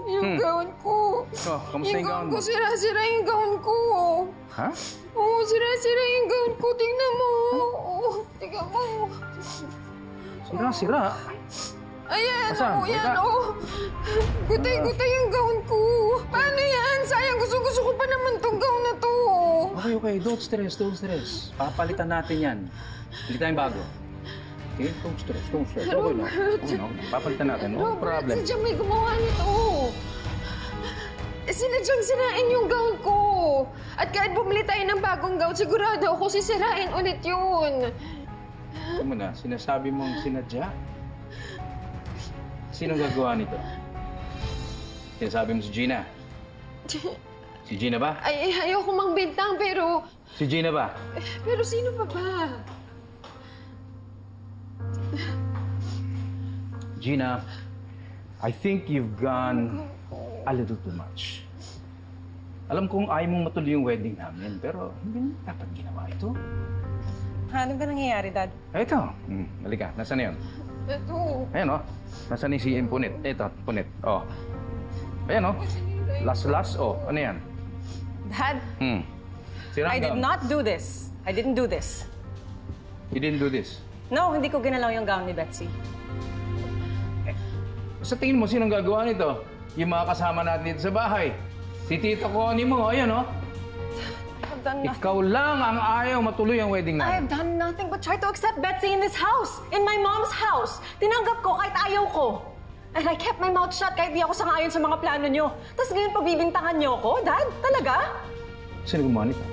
Yung gown ko. Oh, kamusta yung gown mo? Sira-sira yung gown ko. Ha? Oo, sira-sira yung gown ko. Tingnan mo. Oo, tingnan mo. Sira-sira? Ayan, Asan? yan, Gutay-gutay yung gown ko. Paano yan? Sayang, gusto-gusto ko pa naman tong gown na to. Okay. Don't stress. Papalitan natin yan. Bili tayong bago. Okay, don't stress. Okay na. Papalitan natin. No problem. Sadyang may gumawa nito. Sinadyang sirain yung gown ko. At kahit bumili tayo ng bagong gown, sigurado ako sisirain ulit yun. Tama na, sinasabi mong sinadya? Sinong gagawa nito? Sinasabi mo si Gina? Si Gina ba? Ay, ayoko mang bintang, pero... Si Gina ba? Pero sino pa ba? Gina, I think you've gone a little too much. Alam kong ayaw mong matuloy yung wedding namin, pero hindi dapat ginawa ito. Ano ba nangyayari, Dad? Ito. Halika, nasaan na yun? Ito. Ayan, Nasaan ni si Punit? Ito, Punit. Ayan, Las. Ano yan? Dad, I did not do this. I didn't do this. You didn't do this? No, hindi ko ginalaw yung gown ni Betsy. Sa tingin mo, sinong gagawa nito? Yung mga kasama natin dito sa bahay. Si Tita Connie mo, ayan, I've done nothing. Ikaw lang ang ayaw matuloy ang wedding I have namin. done nothing but try to accept Betsy in this house. In my mom's house. Tinanggap ko kahit ayaw ko. And I kept my mouth shut kahit di ako sangayon sa mga plano nyo. Tapos ngayon pagbibintangan nyo ako? Dad, talaga? Sino gumawa nito?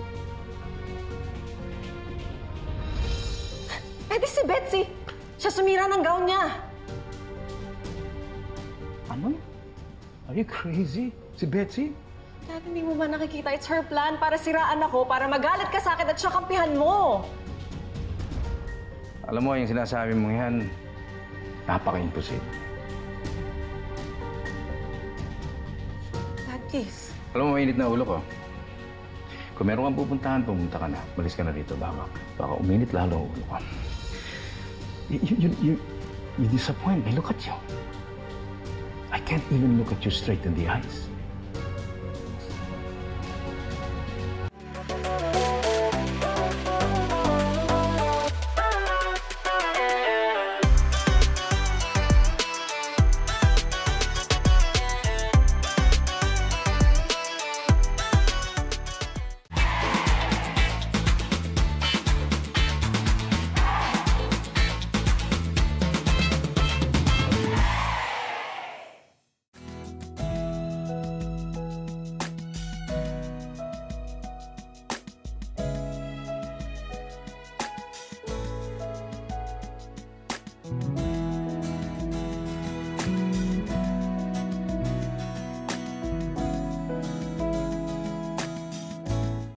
Eh di si Betsy. Siya sumira ng gown niya. Ano? Are you crazy? Si Betsy? Dad, hindi mo ba nakikita? It's her plan para siraan ako, para magalit ka sa akin at siya kampihan mo. Alam mo, yung sinasabi mo yan, napaka-imposible. Dad, please. Alam mo, mainit na ulo ko. Kung meron kang pupuntahan, pumunta ka na. Malis ka na dito, baka uminit lalo ang ulo ko. You disappoint me. Look at you. I can't even look at you straight in the eyes.